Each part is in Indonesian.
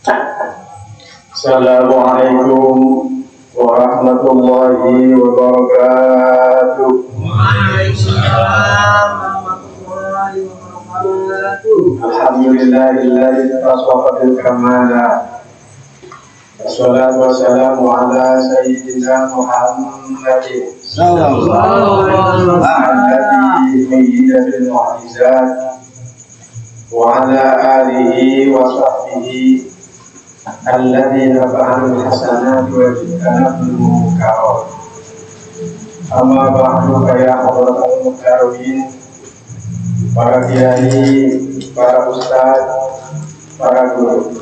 Assalamualaikum warahmatullahi wabarakatuh. Waalaikumsalam warahmatullahi wabarakatuh. Alhamdulillahilladzi tasawwafil kamala. Wassalatu wassalamu ala sayyidina Muhammadin Sallallahu alaihi alladzi sayyidatul mu'jizat wa ala alihi wa sahbihi alladzi nafa'al hasanat wa jannatu mukarram. Amma ba'du fa ya hadratal mukarramin, para kiai, para ustaz, para guru,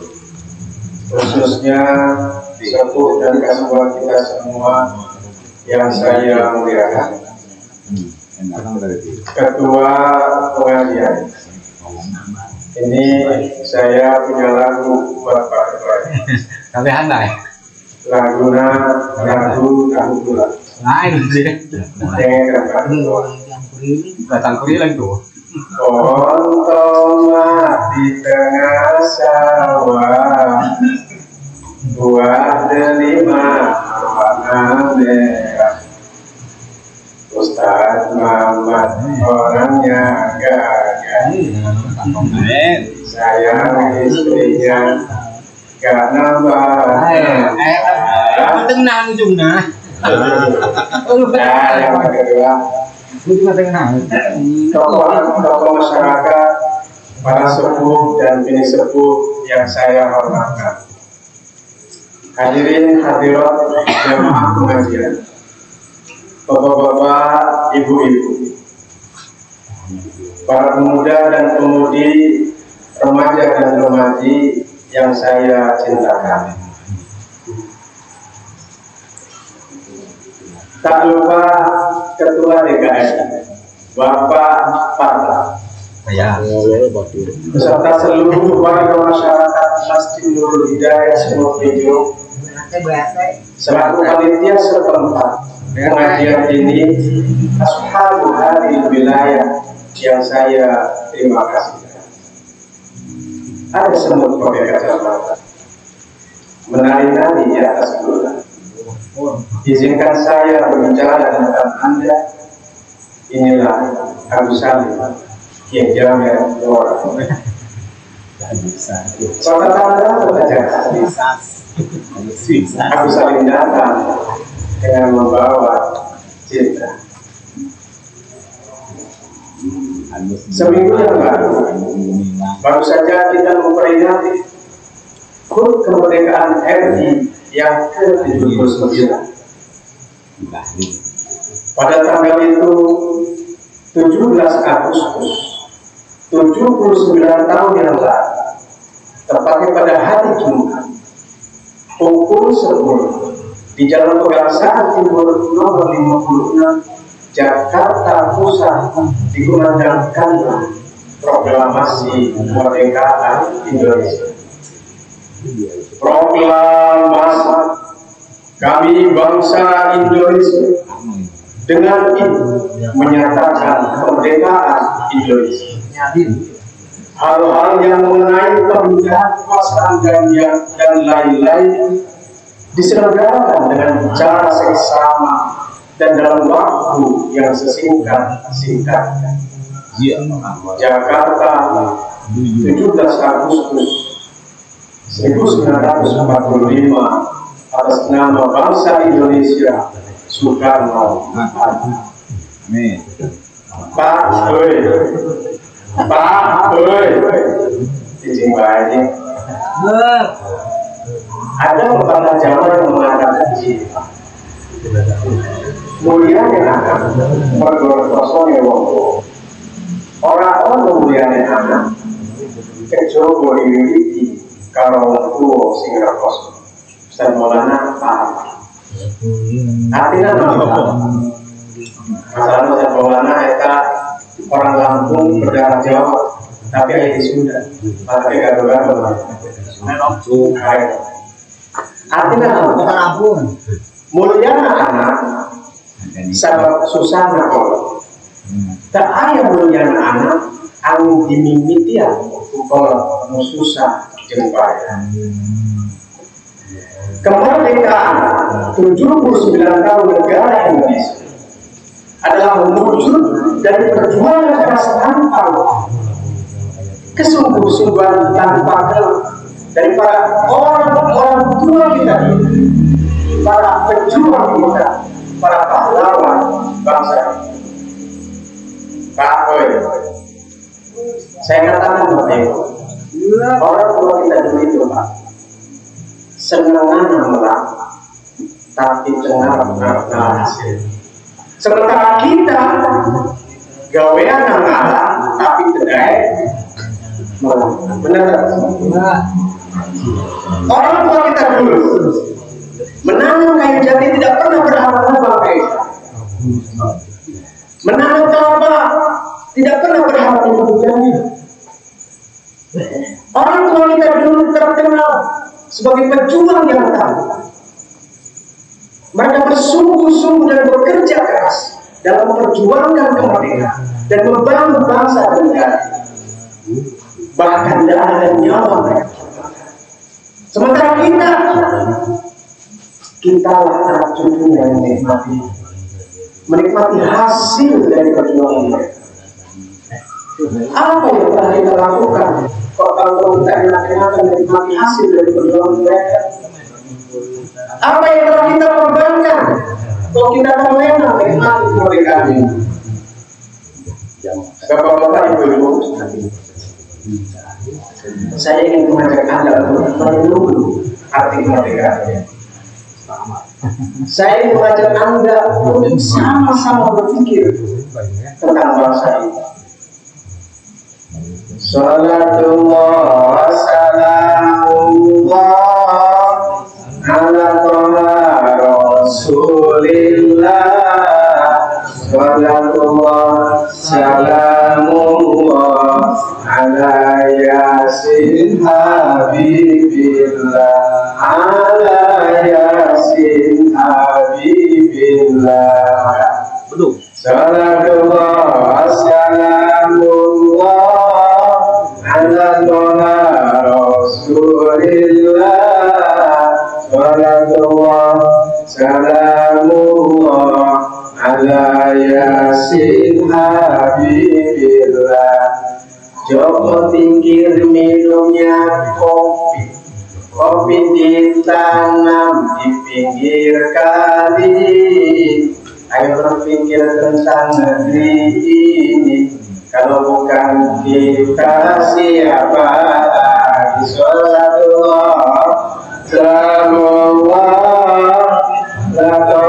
khususnya sepuh dan kasual kita semua yang saya muliakan, ketua pengajian. Ini saya punya lagu buat Pak Ketua. Tapi handai. Lagu tahu pula. Lain sih. Batang kurilang tuh. Ontong di tengah sawah, buah delima warna merah. Ustaz Muhammad orangnya gagah, sayang istrinya gak nambah. Tenang ujungnya. Yang kedua, tokoh masyarakat, para sepuh dan bini sepuh yang saya hormatkan, hadirin hadirat jemaah pengajian, bapak-bapak, ibu-ibu, para pemuda dan pemudi, remaja dan remaji yang saya cintakan. Tak lupa Ketua DKM Bapak Parla, beserta seluruh warga masyarakat Masjid Nurul Hidayah Sumurjo selaku panitia setempat pengajian ini, ashabul hadil wilayah yang saya terima kasih. Ada semut pakai kacamata menari-nari di atas gula. Izinkan saya berbicara tentang Anda. Inilah Abu Salim yang jamin orang. Kota Tanda berjalan. Abu Salim datang dengan membawa cinta. Seminggu yang lalu, baru saja kita memperingati HUT kemerdekaan RI yang ke-79. Pada tanggal itu 17 Agustus 79 tahun yang lalu, tepatnya pada hari Jumat pukul 10 di Jalan Pegangsaan Timur nomor 56 Jakarta Pusat dikumandangkanlah proklamasi kemerdekaan Indonesia. Proklamasi kami bangsa Indonesia dengan itu menyatakan kemerdekaan Indonesia. Hal-hal yang mengenai pemindahan kekuasaan dan lain-lain diselenggarakan dengan cara seksama dan dalam waktu yang sesingkat-singkatnya. Jakarta, 17 Agustus 1945, atas nama bangsa Indonesia, Soekarno Hatta. Pak, izin baik. Ada pepatah Jawa yang mengatakan begini, mulianya anak mergo kosong wong tuwa. Ora ono muliane anak kecoba dimiliki karo wong tuwa sing rekoso. Ustaz Maulana paham. Artinya apa? Masalah Ustaz Maulana eta orang Lampung berdarah Jawa, tapi ada di Sunda, tapi gaduh-gaduh. Artinya apa? Muliana anak sabab susah nak tak ayah muliana anak anu dimimiti ya kalau susah jeung payah. kemerdekaan 79 tahun negara Indonesia adalah wujud dari perjuangan keras tanpa kesungguh-sungguhan tanpa gelar dari para orang tua kita, para pejuang kita, para pahlawan bangsa. Pak Boy, saya katakan Bapak Ibu, orang tua kita dulu itu Pak, senangan merah, tapi cengar hasil. Sementara kita gawean ngalah, tapi tidak merah. Benar. Orang tua kita dulu menanam kayu jati tidak pernah berharap-harap kayu. Menanam kelapa tidak pernah berharap hujannya. Orang tua kita dulu terkenal sebagai pejuang yang tahu. Mereka bersungguh-sungguh dan bekerja keras dalam memperjuangkan kemerdekaan dan membangun bangsa dan negara. Bahkan darah dan nyawa mereka. Sementara kita lah anak cucu yang menikmati hasil dari perjuangan mereka. Apa yang telah kita lakukan? Kalau kita enak-enakan menikmati hasil dari perjuangan mereka, apa yang telah kita korbankan? Kalau kita terlena menikmati kemerdekaan ini, Bapak-bapak, Ibu-ibu, saya ingin mengajak Anda untuk merenung arti kemerdekaan. Saya ingin mengajak Anda untuk sama-sama berpikir tentang bangsa ini. Salatullah salamullah ala Rasulillah. Salatullah salamullah ala Yasin Habibillah. Ala Yasin Habibillah. Betul. Salatullah salamullah ala Rasulillah. Salatullah salamullah ala Yasin Habibillah. Joko pinggir minumnya kopi, kopi ditanam di pinggir kali. Ayo berpikir tentang negeri ini, kalau bukan kita siapa lagi? Salatullah salamullah ala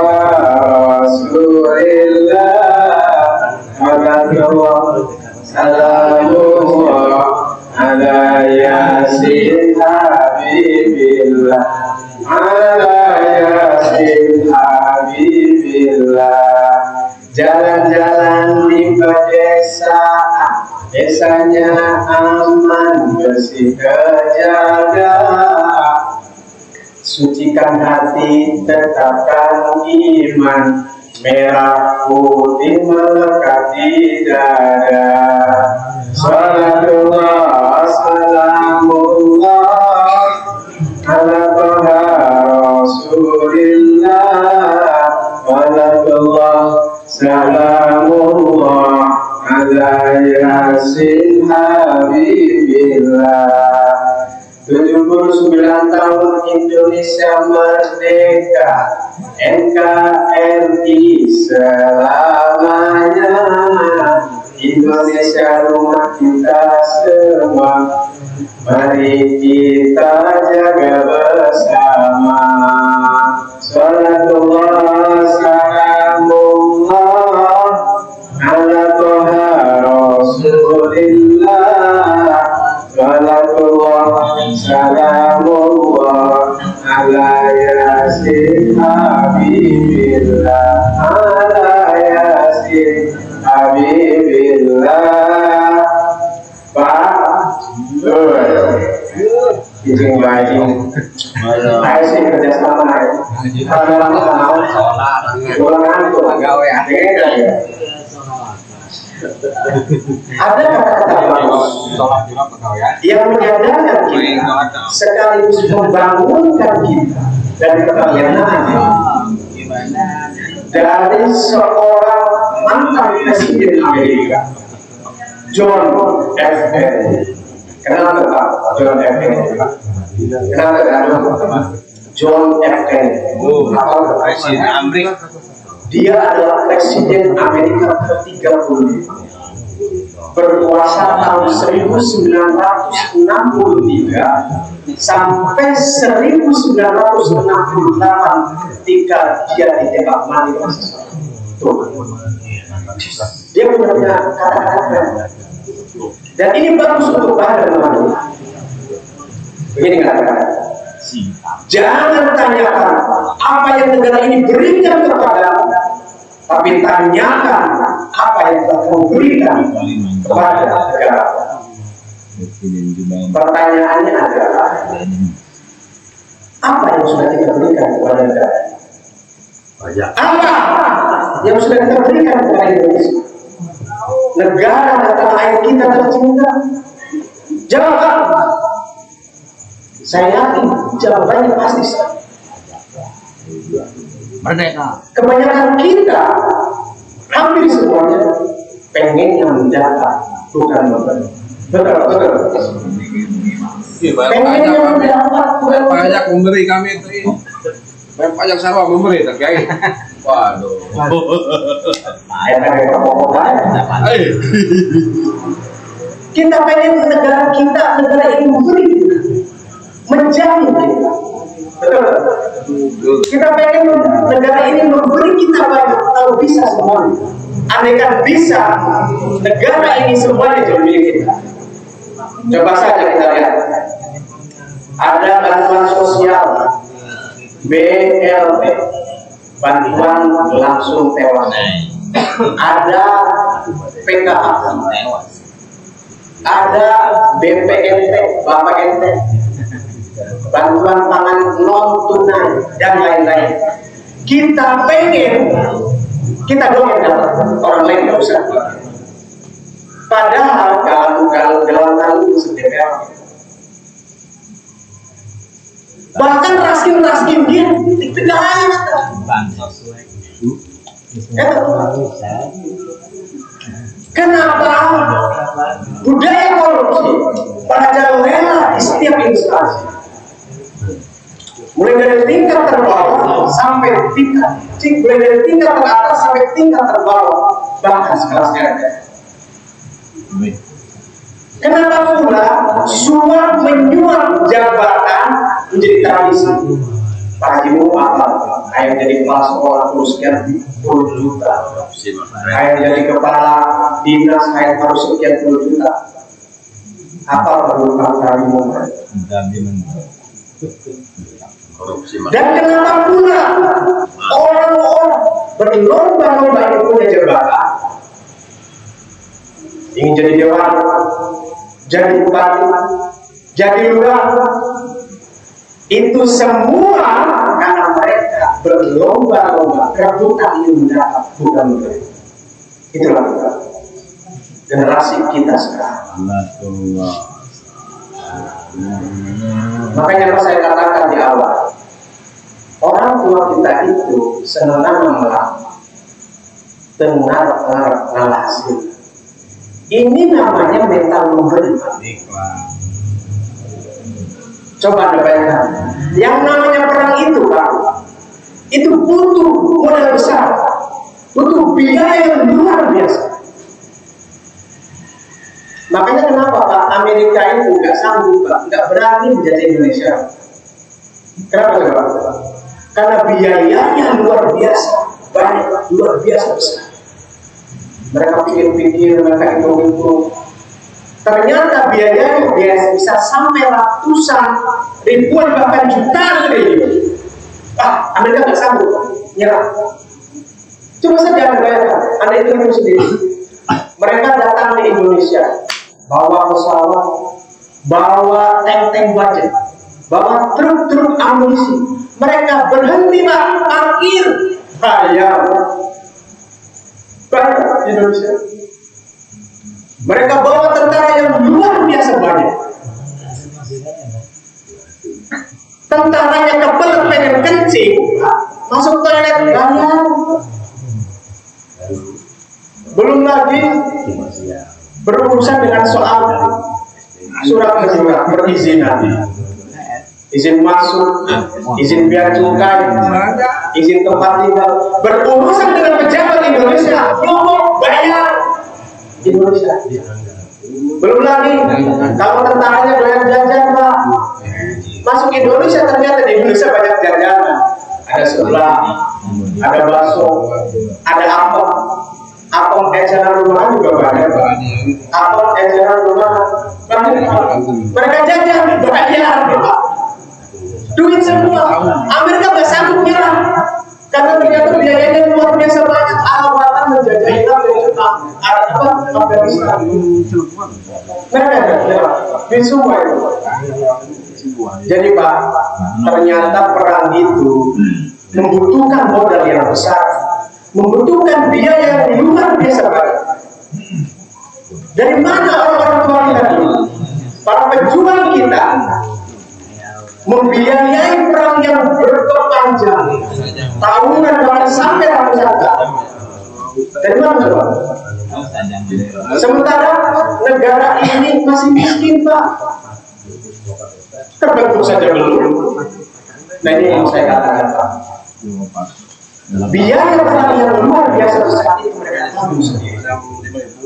Rasulillah. Salatullah salamullah ala Yasin Habibillah. Ala Yasin Habibillah. Jalan-jalan di pedesaan, desanya aman, bersih terjaga. Sucikan hati, tetapkan iman, merah putih melekat di dada. Salatullah salamullah ala Rasulillah. Salatullah salamullah ala Yasin Habibillah. 79 tahun Indonesia merdeka, NKRI selamanya. Indonesia rumah kita semua, mari kita jaga bersama. Salatullah salamullah ala Rasulillah. Salatullah salamullah ala Yasin Habibillah. Ala Yasin Habibillah. Pak, izin baik. Saya sih kerja sama ya. Kalau lama sama, ulangan itu gawe ada ya. Ada kata-kata bagus yang menyadarkan kita sekaligus membangunkan kita Dan pertanyaannya, Gimana? dari seorang mantan presiden Amerika, John F. Kennedy. Kenal nggak Pak John F. Kennedy? Kenal nggak John F. Kennedy? Presiden Amerika. Dia adalah presiden Amerika ke-30, berkuasa tahun 1963 sampai 1968 ketika dia ditembak mati. Tuh. Dia punya kata-kata. Dan ini bagus untuk bahan teman-teman. Begini kata-kata. Jangan tanyakan apa yang negara ini berikan kepada, tapi tanyakan apa yang telah kamu berikan kepada negara. Pertanyaannya adalah apa yang sudah kita berikan kepada negara? Apa yang sudah kita berikan kepada Indonesia? Negara dan tanah air kita tercinta. Jawab. Saya yakin jawabannya pasti sama. Merdeka. Kebanyakan kita, hampir semuanya pengennya mendapat, bukan memberi. Betul. Pengennya mendapat, bukan pajak memberi kami itu ini. Pajak sawah memberi tak kiai. Waduh. Kita pengen negara kita, negara ini memberi, menjamin kita. Betul. Kita pengen negara ini memberi kita banyak, kalau bisa semuanya. Andaikan bisa, negara ini semuanya jadi milik kita. Coba saja kita lihat. Ada bantuan sosial BLT, bantuan langsung tewas. Ada PKH, ada BPNT, Bapak NT, bantuan pangan non tunai dan lain-lain. Kita pengen, kita doang yang dapat, orang lain nggak usah. Padahal kalau DPR, bahkan raskin dia tidak hanya kenapa budaya korupsi pada rela di setiap instansi, mulai dari tingkat terbawah sampai mulai dari tingkat teratas sampai tingkat terbawah, bahkan sekelas RT. Kenapa pula suap menyuap jabatan menjadi tradisi? Pak Haji Muhammad kayak jadi kepala sekolah terus sekian puluh juta, kayak jadi kepala dinas kayak harus sekian puluh juta. Apa perlu Pak Haji Muhammad? Dan kenapa pula orang-orang berlomba-lomba ini punya jabatan, ingin jadi dewan, jadi bupati, jadi lurah, itu semua karena mereka berlomba-lomba rebutan ingin mendapat, bukan mereka. Itulah generasi kita sekarang. Makanya saya katakan di awal, orang tua kita itu senang mengalah, dengar hasil. Ini namanya mental memberi. Coba Anda bayangkan, yang namanya perang itu Pak, itu butuh modal besar, butuh biaya yang luar biasa. Makanya kenapa Pak Amerika itu nggak sanggup Pak, nggak berani menjajah Indonesia. Kenapa? Karena biayanya luar biasa banyak, luar biasa besar. Mereka pikir-pikir, mereka hitung-hitung. Ternyata biayanya bisa sampai ratusan, ribuan, bahkan jutaan triliun. Amerika nggak sanggup, nyerah. Coba saja Anda bayangkan, Anda hitung sendiri. Mereka datang di Indonesia, bawa pesawat, bawa tank-tank budget, bawa truk-truk amunisi. Mereka berhenti Pak, parkir, bayar. Banyak di Indonesia. Mereka bawa tentara yang luar biasa banyak. tentaranya kebelet pengen kencing, masuk toilet bayar. Belum lagi berurusan dengan soal surat perizinan, izin masuk, izin bea cukai, izin tempat tinggal, berurusan dengan pejabat Indonesia, belum bayar Indonesia. Belum lagi kalau tentaranya doyan jajan, Pak, masuk Indonesia ternyata di Indonesia banyak jajanan, ada sebelah, ada bakso, ada apem eceran rumahan juga banyak, apem eceran rumahan banyak. Mereka jajan bayar, Pak, duit semua. Amerika nggak sanggup nyerah karena ternyata biayanya luar biasa banyak. Alawatan menjajah Irak dan Jepang, Afghanistan. Mereka nggak nyerah di semua itu. Jadi Pak, ternyata perang itu membutuhkan modal yang besar, membutuhkan biaya yang luar biasa banyak. Dari mana orang-orang tua kita dulu, para pejuang kita, membiayai perang yang berkepanjangan, tahunan bahkan sampai ratusan tahun? Dari mana coba? Sementara negara ini masih miskin, Pak. Terbentuk saja belum. Nah, ini yang saya katakan, Pak. Biaya perang yang luar biasa besar itu mereka tanggung sendiri.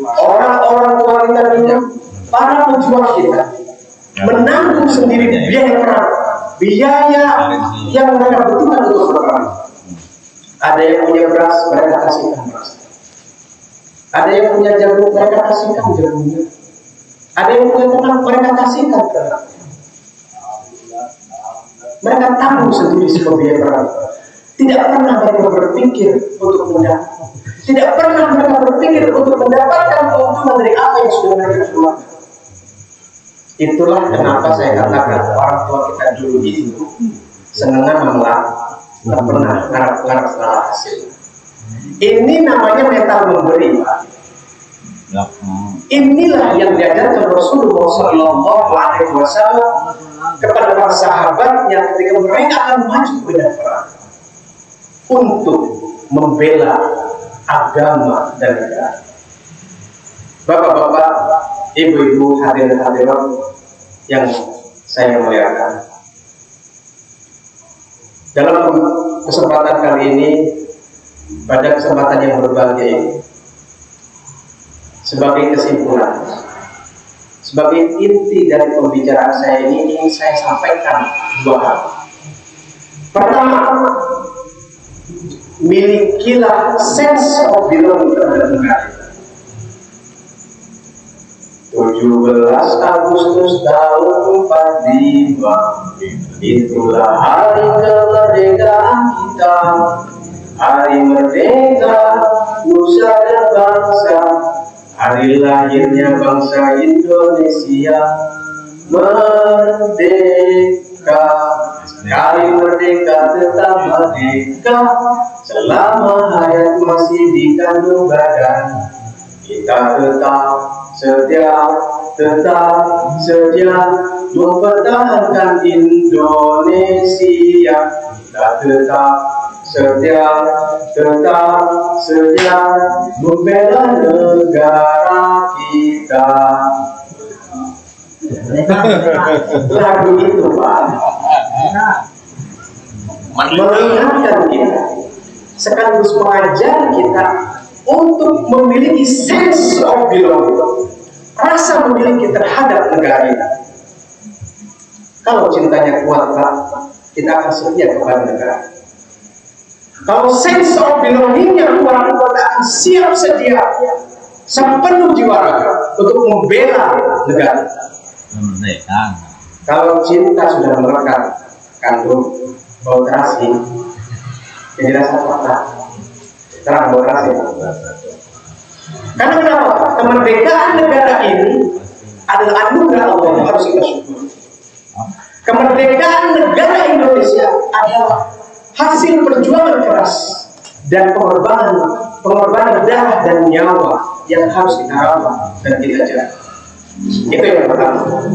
Orang-orang tua kita dulu, para pejuang kita, menanggung sendiri biaya perang, biaya yang mereka butuhkan untuk berperang. Ada yang punya beras, mereka kasihkan beras. Ada yang punya jagung, mereka kasihkan jagungnya. Ada yang punya ternak, mereka kasihkan ternak. Mereka tanggung sendiri semua biaya perang. Tidak pernah mereka berpikir untuk mendapat. Tidak pernah mereka berpikir untuk mendapatkan keuntungan dari apa yang sudah mereka keluarkan. Itulah kenapa saya katakan orang tua kita dulu itu senengan mengelak, tidak pernah ngarap setelah hasil. Ini namanya mental memberi, Pak. Inilah yang diajarkan Rasulullah SAW kepada para sahabatnya ketika mereka akan maju ke medan perang untuk membela agama dan negara. Bapak-bapak, ibu-ibu, hadirin-hadirat yang saya muliakan, dalam kesempatan kali ini, pada kesempatan yang berbahagia ini, sebagai kesimpulan, sebagai inti dari pembicaraan saya ini, ingin saya sampaikan dua hal. Pertama, milikilah sense of belonging terhadap negara. 17 Agustus tahun 45, itulah hari kemerdekaan kita, hari merdeka nusa dan bangsa, hari lahirnya bangsa Indonesia. Merdeka, hari merdeka tetap merdeka, selama hayat masih di kandung badan. Kita tetap setia mempertahankan Indonesia. Kita tetap setia membela negara kita. Lagu itu, Pak, mengingatkan kita, sekaligus mengajar kita untuk memiliki sense of belonging, rasa memiliki terhadap negara kita. Kalau cintanya kuat, Pak, kita akan setia kepada negara. Kalau sense of belongingnya kuat, kita akan siap sedia sepenuh jiwa raga untuk membela negara. Kalau cinta sudah melekat kandung bau terasi, jadi rasa apa? Terang bau terasi. Karena kenapa? Kemerdekaan negara ini adalah anugerah Allah yang harus kita syukuri. Kemerdekaan negara Indonesia adalah hasil perjuangan keras dan pengorbanan darah dan nyawa yang harus kita rawat dan kita jaga. Itu yang pertama.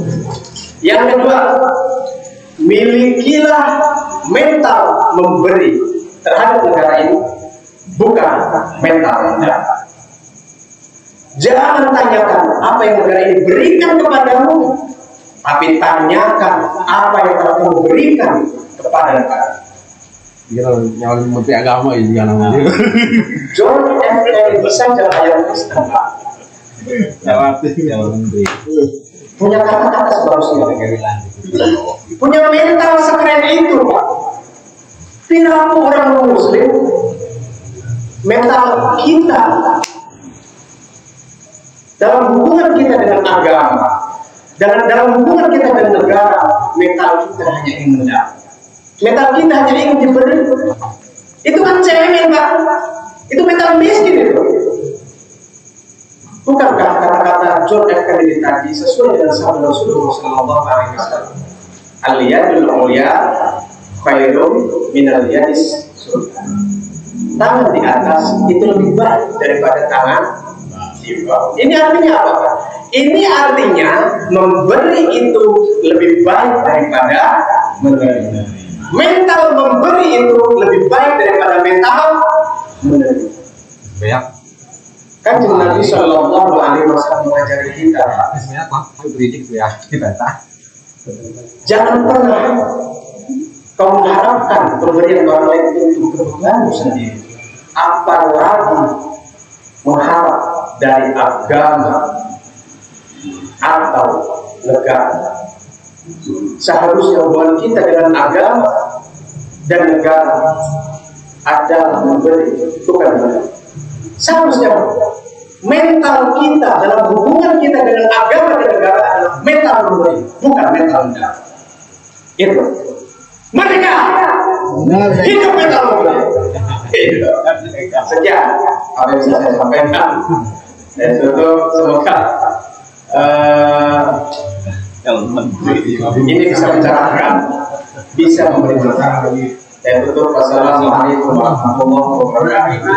Yang kedua, milikilah mental memberi terhadap negara ini, bukan mental mendapat. Jangan tanyakan apa yang negara ini berikan kepadamu, tapi tanyakan apa yang telah kamu berikan kepada negara. Yang menteri agama ini kan namanya. John F. Kennedy saja yang Kristen, Pak. Jawa menteri. Punya kata-kata sebagus ini, punya mental sekeren itu, Pak. Perilaku orang Muslim, mental kita dalam hubungan kita dengan agama, dalam hubungan kita dengan negara, mental kita hanya ingin mendapat. Mental kita hanya ingin diberi. Itu kan cengeng, Pak. Itu mental miskin itu. Bukankah kata-kata John F. Kennedy tadi sesuai dengan sabda Rasulullah Sallallahu Alaihi Wasallam? Al-yadul ulya khairun minal yadis sufla. Tangan di atas itu lebih baik daripada tangan di bawah. Ini artinya apa, Pak? Ini artinya memberi itu lebih baik daripada menerima. Mental memberi itu lebih baik daripada mental menerima. Banyak. Kan Nabi Shallallahu Alaihi Wasallam mengajari kita, Sebenarnya apa? Kritik ya kita. jangan pernah kau mengharapkan pemberian orang lain untuk kebutuhanmu sendiri, apalagi mengharap dari agama atau negara. Seharusnya hubungan kita dengan agama dan negara adalah memberi, bukan menerima. Seharusnya mental kita dalam hubungan kita dengan agama dan negara adalah mental memberi, bukan mental mendapat. Itu mereka hidup mental memberi. Sekian apa yang bisa saya sampaikan. Dan tutup, semoga ini bisa mencerahkan, bisa memberi manfaat. Dan tutup, wassalamualaikum warahmatullahi wabarakatuh.